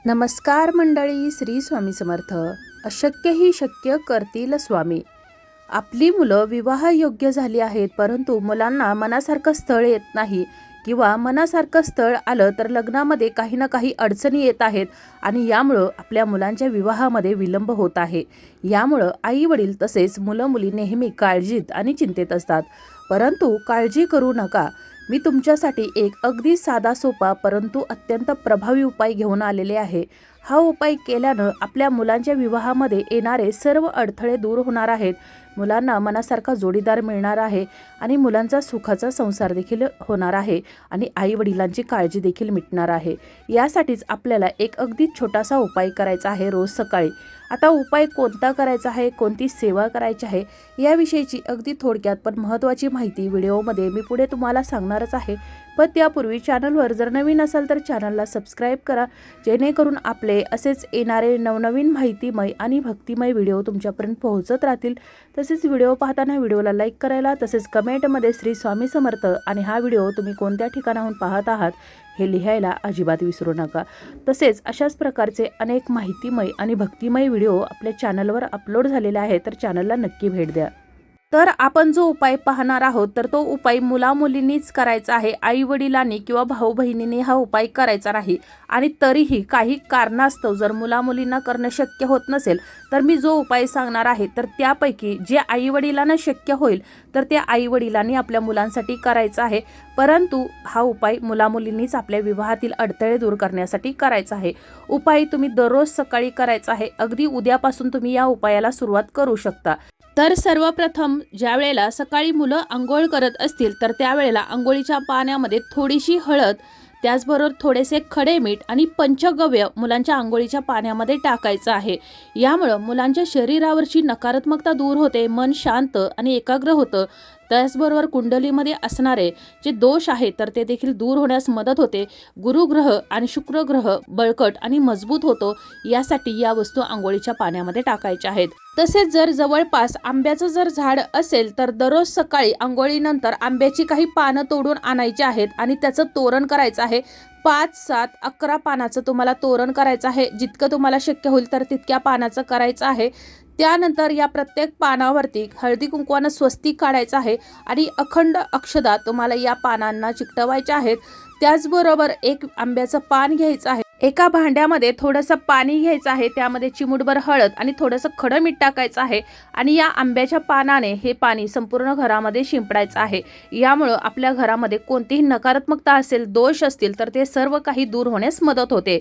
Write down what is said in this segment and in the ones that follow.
नमस्कार मंडळी, श्री स्वामी समर्थ. अशक्य ही शक्य करतील स्वामी. आपली मुलं विवाह योग्य झाली आहेत, परंतु मुलांना मनासारखं स्थळ येत नाही किंवा मनासारखं स्थळ आलं तर लग्नामध्ये काही ना काही अडचणी येत आहेत आणि यामुळं आपल्या मुलांच्या विवाहामध्ये विलंब होत आहे. यामुळं आई वडील तसेच मुलं मुली नेहमी काळजीत आणि चिंतेत असतात. परंतु काळजी करू नका, मी तुमच्यासाठी एक अगदी साधा सोपा परंतु अत्यंत प्रभावी उपाय घेऊन आलेले आहे. हा उपाय केल्यानं आपल्या मुलांच्या विवाहामध्ये येणारे सर्व अडथळे दूर होणार आहेत. मुलांना मनासारखा जोडीदार मिळणार आहे आणि मुलांचा सुखाचा संसार देखील होणार आहे आणि आई वडिलांची काळजी देखील मिटणार आहे. यासाठीच आपल्याला एक अगदी छोटासा उपाय करायचा आहे रोज सकाळी. आता उपाय कोणता करायचा आहे, कोणती सेवा करायची आहे याविषयीची अगदी थोडक्यात पण महत्त्वाची माहिती व्हिडिओमध्ये मी पुढे तुम्हाला सांगणारच आहे. पण त्यापूर्वी चॅनलवर जर नवीन असाल तर चॅनलला सबस्क्राईब करा, जेणेकरून आपले असेच येणारे नवनवीन माहितीमय आणि भक्तिमय व्हिडिओ तुमच्यापर्यंत पोहोचत राहतील. तसेच व्हिडिओ पाहताना व्हिडिओला लाईक करायला, तसेच कमेंटमध्ये श्री स्वामी समर्थ आणि हा व्हिडिओ तुम्ही कोणत्या ठिकाणाहून पाहत आहात हे लिहायला अजिबात विसरू नका. तसेच अशाच प्रकारचे अनेक माहितीमय आणि भक्तिमय व्हिडिओ आपल्या चॅनलवर अपलोड झालेले आहेत, तर चॅनलला नक्की भेट द्या. तर आपण जो उपाय पाहणार आहोत तर तो उपाय मुलामुलींनीच करायचा आहे. आई वडिलांनी किंवा भाऊ बहिणींनी हा उपाय करायचा नाही. आणि तरीही काही कारणास्तव जर मुलामुलींना करणं शक्य होत नसेल तर मी जो उपाय सांगणार आहे तर त्यापैकी जे आई वडिलांना शक्य होईल तर त्या आई वडिलांनी आपल्या मुलांसाठी करायचा आहे. परंतु हा उपाय मुलामुलींनीच आपल्या विवाहातील अडथळे दूर करण्यासाठी करायचा आहे. उपाय तुम्ही दररोज सकाळी करायचा आहे. अगदी उद्यापासून तुम्ही या उपायाला सुरुवात करू शकता. तर सर्वप्रथम ज्या वेळेला सकाळी मुलं अंघोळ करत असतील तर त्यावेळेला अंघोळीच्या पाण्यामध्ये थोडीशी हळद, त्याचबरोबर थोडेसे खडे मीठ आणि पंचगव्य मुलांच्या अंघोळीच्या पाण्यामध्ये टाकायचं आहे. यामुळं मुलांच्या शरीरावरची नकारात्मकता दूर होते, मन शांत आणि एकाग्र होतं. त्याचबरोबर कुंडलीमध्ये असणारे जे दोष आहेत तर ते देखील दूर होण्यास मदत होते. गुरुग्रह आणि शुक्रग्रह बळकट आणि मजबूत होतो. यासाठी या वस्तू अंघोळीच्या पाण्यामध्ये टाकायच्या आहेत. तसेच जर जवळपास आंब्याचं जर झाड असेल तर दररोज सकाळी अंघोळीनंतर आंब्याची काही पानं तोडून आणायची आहेत आणि त्याचं तोरण करायचं आहे. 5, 7, 11 पानाचं तुम्हाला तोरण करायचं आहे. जितकं तुम्हाला शक्य होईल तर तितक्या पानाचं करायचं आहे. त्यानंतर या प्रत्येक पानावरती हळदी कुंकवानं स्वस्तिक काढायचं आहे आणि अखंड अक्षता तुम्हाला या पानांना चिकटवायच्या आहेत. त्याचबरोबर एक आंब्याचं पान घ्यायचं आहे. एका भांड्यामध्ये थोडंसं पाणी घ्यायचं आहे. त्यामध्ये चिमूटभर हळद आणि थोडंसं खडं मीठ टाकायचं आहे आणि या आंब्याच्या पानाने हे पाणी संपूर्ण घरामध्ये शिंपडायचं आहे. यामुळं आपल्या घरामध्ये कोणतीही नकारात्मकता असेल, दोष असतील तर ते सर्व काही दूर होण्यास मदत होते.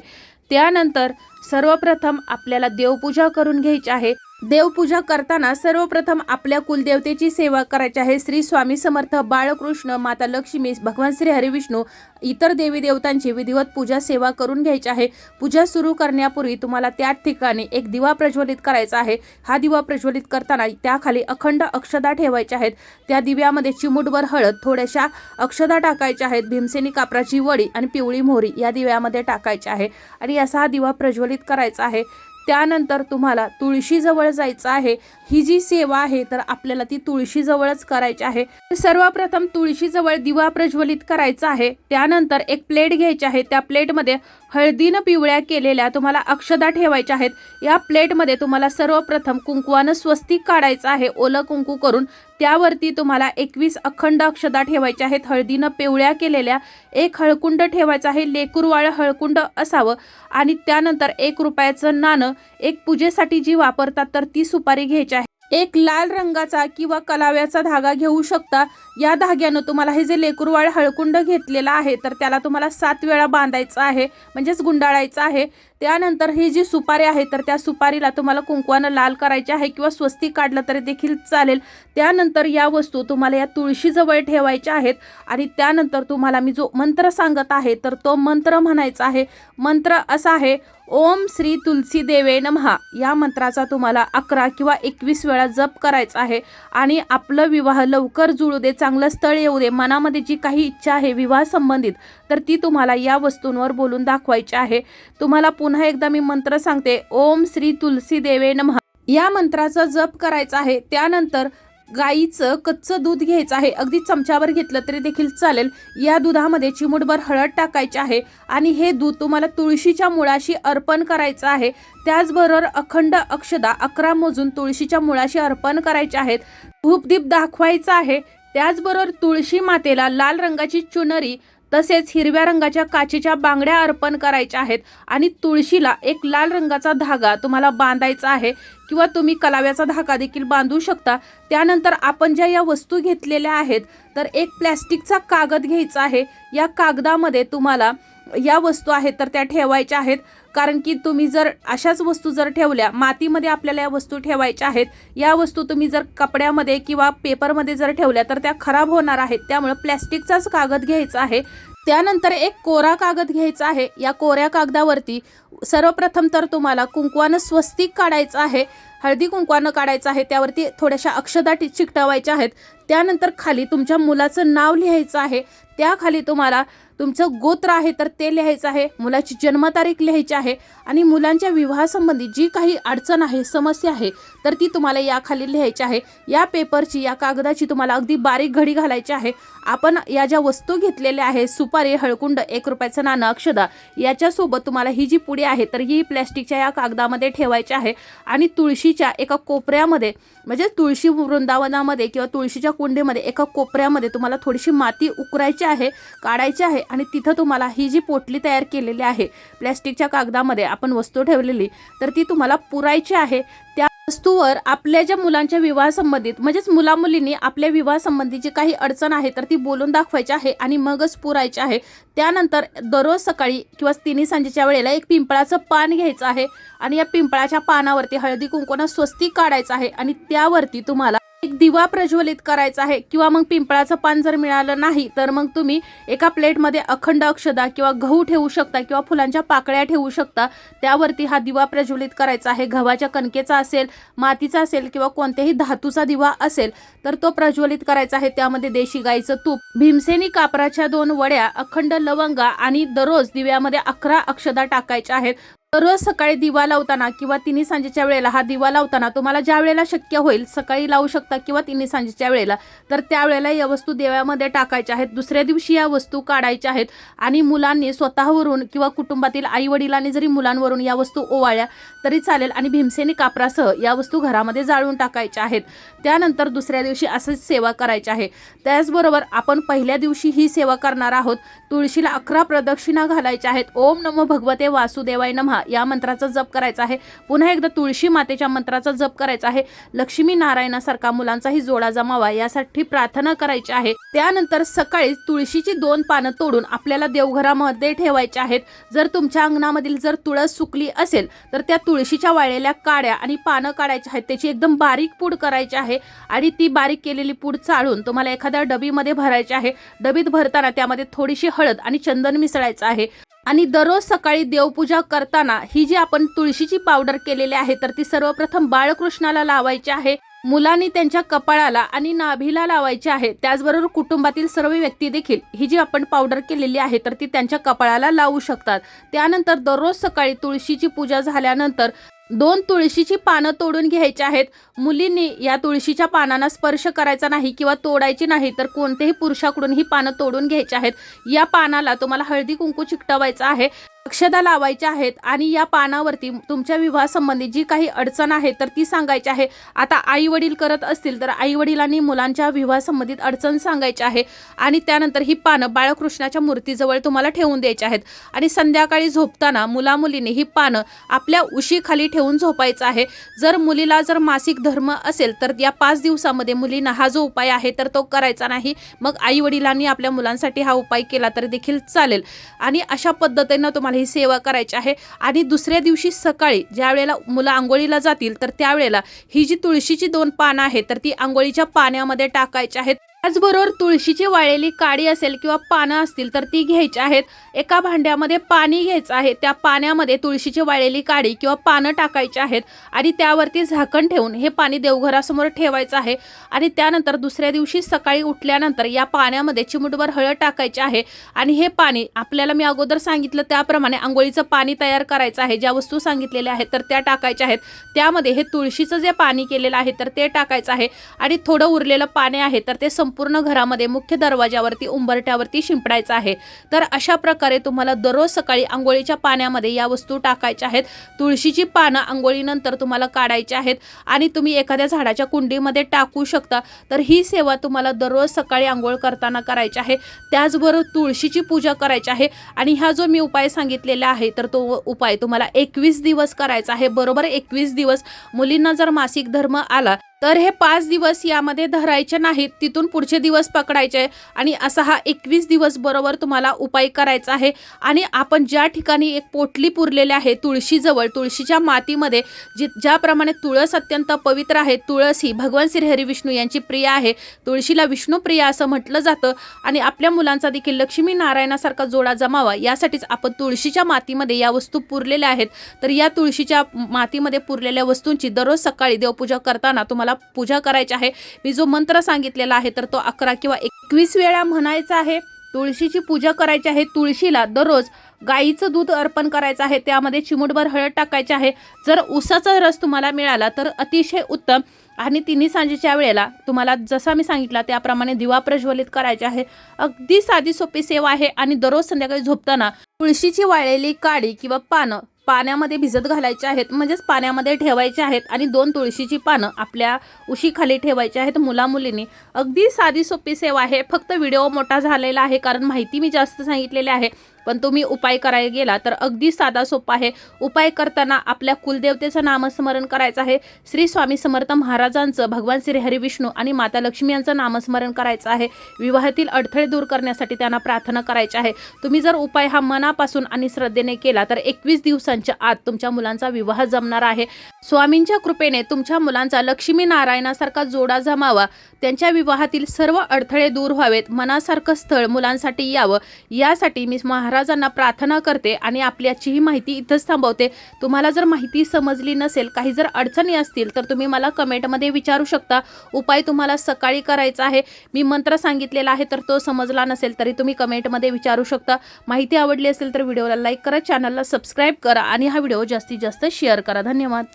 त्यानंतर सर्वप्रथम आपल्याला देवपूजा करून घ्यायची आहे. देवपूजा करताना सर्वप्रथम आपल्या कुलदेवतेची सेवा करायची आहे. श्री स्वामी समर्थ, बाळकृष्ण, माता लक्ष्मी, भगवान श्री हरिविष्णू, इतर देवी देवतांची विधिवत पूजा सेवा करून घ्यायची आहे. पूजा सुरू करण्यापूर्वी तुम्हाला त्या ठिकाणी एक दिवा प्रज्वलित करायचा आहे. हा दिवा प्रज्वलित करताना त्याखाली अखंड अक्षता ठेवायच्या आहेत. त्या दिव्यामध्ये चिमूटभर हळद, थोड्याशा अक्षता टाकायच्या आहेत. भीमसेनी कापराची वडी आणि पिवळी मोहरी या दिव्यामध्ये टाकायची आहे आणि असा हा दिवा प्रज्वलित करायचा आहे. त्यानंतर तुम्हाला तुळशीजवळ जायचं आहे. ही जी सेवा आहे तर आपल्याला ती तुळशीजवळच करायची आहे. सर्वप्रथम तुळशीजवळ दिवा प्रज्वलित करायचा आहे. त्यानंतर एक प्लेट घ्यायची आहे. त्या प्लेटमध्ये हळदीनं पिवळ्या केलेल्या तुम्हाला अक्षता ठेवायच्या आहेत. या प्लेटमध्ये तुम्हाला सर्वप्रथम कुंकवानं स्वस्तिक काढायचं आहे, ओलं कुंकू करून. त्यावरती तुम्हाला 21 अखंड अक्षता ठेवायच्या आहेत. हळदीनं पिवळ्या केलेल्या एक हळकुंड ठेवायचं आहे. लेकुरवाळं हळकुंड असावं आणि त्यानंतर 1 रुपयाचं नाणं, एक पूजेसाठी जी वापरतात तर ती सुपारी घ्यायची आहे. एक लाल रंगाचा किंवा कलाव्याचा धागा घेऊ शकता. या धाग्यानं तुम्हाला हे जे लेकुरवाळ हळकुंड घेतलेला आहे तर त्याला तुम्हाला 7 वेळा बांधायचं आहे, म्हणजेच गुंडाळायचं आहे. त्यानंतर ही जी सुपारी आहे तर त्या सुपारीला तुम्हाला कुंकवानं लाल करायचे आहे किंवा स्वस्तिक काढलं तरी देखील चालेल. त्यानंतर या वस्तू तुम्हाला या तुळशीजवळ ठेवायच्या आहेत आणि त्यानंतर तुम्हाला मी जो मंत्र सांगत आहे तर तो मंत्र म्हणायचा आहे. मंत्र असा आहे, ओम श्री तुलसी देवे नमः. या मंत्राचा तुम्हाला 11 किंवा 21 वेळा जप करायचा आहे आणि आपलं विवाह लवकर जुळू दे, चांगलं स्थळ येऊ दे, मनामध्ये जी काही इच्छा आहे विवाह संबंधित तर ती तुम्हाला या वस्तूंवर बोलून दाखवायची आहे. तुम्हाला पुन्हा एकदा मी मंत्र सांगते, ओम श्री तुलसी देवे नमः. या मंत्राचा जप करायचा आहे. त्यानंतर गाईचं कच्चं दूध घ्यायचं आहे, अगदी चमच्यावर घेतलं तरी देखील चालेल. या दुधामध्ये चिमूटभर हळद टाकायची आहे आणि हे दूध तुम्हाला तुळशीच्या मुळाशी अर्पण करायचं आहे. त्याचबरोबर अखंड अक्षदा 11 मोजून तुळशीच्या मुळाशी अर्पण करायचे आहेत. धूपदीप दाखवायचा आहे. त्याचबरोबर तुळशी मातेला लाल रंगाची चुनरी तसेच हिरव्या रंगाच्या काचेच्या बांगड्या अर्पण करायच्या आहेत आणि तुळशीला एक लाल रंगाचा धागा तुम्हाला बांधायचा आहे किंवा तुम्ही कलाव्याचा धागा देखील बांधू शकता. त्यानंतर आपण ज्या या वस्तू घेतलेल्या आहेत तर एक प्लॅस्टिकचा कागद घ्यायचा आहे. या कागदामध्ये तुम्हाला या वस्तू आहेत तर त्या ठेवायच्या आहेत, कारण की तुम्ही जर अशाच वस्तू जर ठेवल्या, मातीमध्ये आपल्याला या वस्तू ठेवायच्या आहेत. या वस्तू तुम्ही जर कपड्यामध्ये किंवा पेपरमध्ये जर ठेवल्या तर त्या खराब होणार आहेत. त्यामुळे प्लॅस्टिकचाच कागद घ्यायचा आहे. त्यानंतर एक कोरा कागद घ्यायचा आहे. या कोऱ्या कागदावरती सर्वप्रथम तर तुम्हाला कुंकवानं स्वस्तिक काढायचं आहे, हळदी कुंकवानं काढायचं आहे. त्यावरती थोड्याशा अक्षदा चिकटवायच्या आहेत. त्यानंतर खाली तुमच्या मुलाचं नाव लिहायचं आहे. त्याखाली तुम्हाला तुमचं गोत्र आहे तर ते लिहायचं आहे, मुलाची जन्मतारीख लिहायची आहे आणि मुलांच्या विवाहासंबंधी जी काही अडचण आहे, समस्या आहे तर ती तुम्हाला याखाली लिहायची आहे. या पेपरची, या कागदाची तुम्हाला अगदी बारीक घडी घालायची आहे. आपण या ज्या वस्तू घेतलेल्या आहे, सुपारी, हळकुंड, 1 रुपयाचं नाणं, अक्षदा, याच्यासोबत तुम्हाला ही जी पुडी आहे तर ही प्लॅस्टिकच्या या कागदामध्ये ठेवायची आहे आणि तुळशीच्या एका कोपऱ्यामध्ये, म्हणजे तुळशी वृंदावनामध्ये किंवा तुळशीच्या कुंडीमध्ये एका कोपऱ्यामध्ये तुम्हाला थोडीशी माती उकरायची आहे, काढायची आहे आणि तिथं तुम्हाला ही जी पोटली तयार केलेली आहे प्लॅस्टिकच्या कागदामध्ये आपण वस्तू ठेवलेली, तर ती तुम्हाला पुरायची आहे. त्या वस्तूवर आपल्या ज्या मुलांच्या विवाहासंबंधित, म्हणजेच मुलामुलींनी आपल्या विवाहासंबंधी जी काही अडचण आहे तर ती बोलून दाखवायची आहे आणि मगच पुरायची आहे. त्यानंतर दररोज सकाळी किंवा तिन्ही सांजेच्या वेळेला एक पिंपळाचं पान घ्यायचं आहे आणि या पिंपळाच्या पानावरती हळदी कुंकवानं स्वस्तिक काढायचं आहे आणि त्यावरती तुम्हाला एक दिवा प्रज्वलित करायचा आहे. किंवा मग पिंपळाचं पान जर मिळालं नाही तर मग तुम्ही एका प्लेटमध्ये अखंड अक्षदा किंवा गहू ठेवू शकता किंवा फुलांच्या पाकळ्या ठेवू शकता. त्यावरती हा दिवा प्रज्वलित करायचा आहे. गव्हाच्या कणकेचा असेल, मातीचा असेल किंवा कोणत्याही धातूचा दिवा असेल तर तो प्रज्वलित करायचा आहे. त्यामध्ये देशी गाईचं तूप, भीमसेनी कापराच्या 2 वड्या, अखंड लवंगा आणि दररोज दिव्यामध्ये 11 अक्षदा टाकायच्या आहेत. दररोज सकाळी दिवा लावताना किंवा तिन्ही सांजेच्या वेळेला हा दिवा लावताना तुम्हाला ज्या वेळेला शक्य होईल, सकाळी लावू शकता किंवा तिन्ही सांजेच्या वेळेला, तर त्यावेळेला या वस्तू देवामध्ये टाकायच्या आहेत. दुसऱ्या दिवशी या वस्तू काढायच्या आहेत आणि मुलांनी स्वतःवरून किंवा कुटुंबातील आई वडिलांनी जरी मुलांवरून या वस्तू ओवाळल्या तरी चालेल आणि भीमसेनी कापरासह या वस्तू घरामध्ये जाळून टाकायच्या आहेत. त्यानंतर दुसऱ्या दिवशी असंच सेवा करायची आहे. त्याचबरोबर आपण पहिल्या दिवशी ही सेवा करणार आहोत. तुळशीला 11 प्रदक्षिणा घालायच्या आहेत. ओम नमो भगवते वासुदेवाय नमः या मंत्राचा जप करायचा आहे. पुन्हा एकदा तुळशी मातेच्या मंत्राचा जप करायचा आहे. लक्ष्मी नारायणासारखा मुलांचाही जोडा जमावा यासाठी प्रार्थना करायची आहे. त्यानंतर सकाळी तुळशीची 2 पानं तोडून आपल्याला देवघरामध्ये ठेवायची आहेत. जर तुमच्या अंगणामधील जर तुळस सुकली असेल तर त्या तुळशीच्या वाळलेल्या काड्या आणि पानं काढायची आहेत. त्याची एकदम बारीक पूड करायची आहे आणि ती बारीक केलेली पूड चाळून तुम्हाला एखाद्या डबीमध्ये भरायची आहे. डबीत भरताना त्यामध्ये थोडीशी हळद आणि चंदन मिसळायचं आहे आणि दररोज सकाळी देवपूजा करताना ही जी आपण तुळशीची पावडर केलेली आहे तर ती सर्वप्रथम बाळकृष्णाला लावायची आहे. मुलांनी त्यांच्या कपाळाला आणि नाभीला लावायची आहे. त्याचबरोबर कुटुंबातील सर्व व्यक्ती देखील ही जी आपण पावडर केलेली आहे तर ती त्यांच्या कपाळाला लावू शकतात. त्यानंतर दररोज सकाळी तुळशीची पूजा झाल्यानंतर 2 तुळशीची पानं तोडून घ्यायची आहेत. मुलींनी या तुळशीच्या पानांना स्पर्श करायचा नाही किंवा तोडायची नाही, तर कोणत्याही पुरुषाकडून ही पानं तोडून घ्यायची आहेत. या पानाला तुम्हाला हळदी कुंकू चिकटवायचं आहे, अक्षदा लावायच्या आहेत आणि या पानावरती तुमच्या विवाहासंबंधी जी काही अडचण आहे तर ती सांगायची आहे. आता आई वडील करत असतील तर आई वडिलांनी मुलांच्या विवाहासंबंधित अडचण सांगायची आहे आणि त्यानंतर ही पानं बाळकृष्णाच्या मूर्तीजवळ तुम्हाला ठेवून द्यायची आहेत आणि संध्याकाळी झोपताना मुलामुलींनी ही पानं आपल्या उशीखाली ठेवून झोपायचं आहे. जर मुलीला जर मासिक धर्म असेल तर या 5 दिवसामध्ये मुलींना हा जो उपाय आहे तर तो करायचा नाही. मग आई वडिलांनी आपल्या मुलांसाठी हा उपाय केला तर देखील चालेल आणि अशा पद्धतीनं तुम्हाला ही सेवा करायची आहे. आणि दुसऱ्या दिवशी सकाळी ज्या वेळेला मुलं आंघोळीला जातील तर त्यावेळेला ही जी तुळशीची 2 पानं आहेत तर ती आंघोळीच्या पाण्यामध्ये टाकायची आहेत. त्याचबरोबर तुळशीची वाळलेली काडी असेल किंवा पानं असतील तर ती घ्यायची आहेत. एका भांड्यामध्ये पाणी घ्यायचं आहे. त्या पाण्यामध्ये तुळशीची वाळलेली काडी किंवा पानं टाकायची आहेत आणि त्यावरती झाकण ठेवून हे पाणी देवघरासमोर ठेवायचं आहे. आणि त्यानंतर दुसऱ्या दिवशी सकाळी उठल्यानंतर या पाण्यामध्ये चिमूटभर हळद टाकायची आहे आणि हे पाणी आपल्याला मी अगोदर सांगितलं त्याप्रमाणे अंघोळीचं पाणी तयार करायचं आहे. ज्या वस्तू सांगितलेल्या आहेत तर त्या टाकायच्या आहेत. त्यामध्ये हे तुळशीचं जे पाणी केलेलं आहे तर ते टाकायचं आहे आणि थोडं उरलेलं पाणी आहे तर ते संपूर्ण घरामध्ये मुख्य दरवाजावरती उंबरठ्यावरती शिंपडायचं आहे. तर अशा प्रकारे तुम्हाला दररोज सकाळी अंघोळीच्या पाण्यामध्ये या वस्तू टाकायच्या आहेत. तुळशीची पानं अंघोळीनंतर तुम्हाला काढायची आहेत आणि तुम्ही एखाद्या झाडाच्या कुंडीमध्ये टाकू शकता. तर ही सेवा तुम्हाला दररोज सकाळी अंघोळ करताना करायची आहे. त्याचबरोबर तुळशीची पूजा करायची आहे आणि हा जो मी उपाय सांगितलेला आहे तर तो उपाय तुम्हाला 21 दिवस करायचा आहे. बरोबर 21 दिवस. मुलींना जर मासिक धर्म आला तर हे 5 दिवस यामध्ये धरायचे नाहीत, तिथून पुढचे दिवस पकडायचे आणि असा हा 21 दिवस बरोबर तुम्हाला उपाय करायचा आहे. आणि आपण ज्या ठिकाणी एक पोटली पुरलेली आहे तुळशीजवळ, तुळशीच्या मातीमध्ये ज्याप्रमाणे तुळस अत्यंत पवित्र आहे, तुळस ही भगवान श्री हरी विष्णू यांची प्रिय आहे. तुळशीला विष्णुप्रिय असं म्हटलं जातं आणि आपल्या मुलांचा देखील लक्ष्मी नारायणासारखा जोडा जमावा यासाठीच आपण तुळशीच्या मातीमध्ये या वस्तू पुरलेल्या आहेत. तर या तुळशीच्या मातीमध्ये पुरलेल्या वस्तूंची दररोज सकाळी देवपूजा करताना तुम्हाला पूजा करायची आहे. मी जो मंत्र सांगितलेला आहे तर तो 11 किंवा 21 वेळा म्हणायचा आहे. तुळशीची पूजा करायची आहे. तुळशीला दररोज गाईचं दूध अर्पण करायचं आहे. त्यामध्ये चिमूटभर हळद टाकायची आहे. जर उसाचा रस तुम्हाला मिळाला तर अतिशय उत्तम. आणि तिन्ही सांजेच्या वेळेला तुम्हाला जसा मी सांगितला त्याप्रमाणे दिवा प्रज्वलित करायचे आहे. अगदी साधी सोपी सेवा आहे आणि दररोज संध्याकाळी झोपताना तुळशीची वाळलेली काडी किंवा पानं पाण्यामध्ये भिजत घालायचे आहेत, म्हणजेच पाण्यामध्ये ठेवायचे आहेत आणि 2 तुळशीची पानं आपल्या उशीखाली ठेवायची आहेत मुलामुलींनी. अगदी साधी सोपी सेवा आहे. फक्त व्हिडिओ मोठा झालेला आहे कारण माहिती मी जास्त सांगितलेली आहे, पण तुम्ही उपाय करायला गेला तर अगदी साधा सोपा आहे. उपाय करताना आपल्या कुलदेवतेचं नामस्मरण करायचं आहे. श्री स्वामी समर्थ महाराजांचं, भगवान श्री हरी विष्णू आणि माता लक्ष्मी यांचं नामस्मरण करायचं आहे. विवाहातील अडथळे दूर करण्यासाठी त्यांना प्रार्थना करायची आहे. तुम्ही जर उपाय हा मनापासून आणि श्रद्धेने केला तर 21 दिवसांच्या आत तुमच्या मुलांचा विवाह जमणार आहे. स्वामींच्या कृपेने तुमच्या मुलांचा लक्ष्मी नारायणासारखा जोडा जमावा, त्यांच्या विवाहातील सर्व अडथळे दूर व्हावेत, मनासारखं स्थळ मुलांसाठी यावं यासाठी मी महाराजांना प्रार्थना करते आणि आपली आजची ही माहिती इथंच थांबवते. तुम्हाला जर माहिती समजली नसेल, काही जर अडचणी असतील तर तुम्ही मला कमेंटमध्ये विचारू शकता. उपाय तुम्हाला सकाळी करायचा आहे. मी मंत्र सांगितलेला आहे तर तो समजला नसेल तरी तुम्ही कमेंटमध्ये विचारू शकता. माहिती आवडली असेल तर व्हिडिओला लाईक करा, चॅनलला सबस्क्राईब करा आणि हा व्हिडिओ जास्तीत जास्त शेअर करा. धन्यवाद.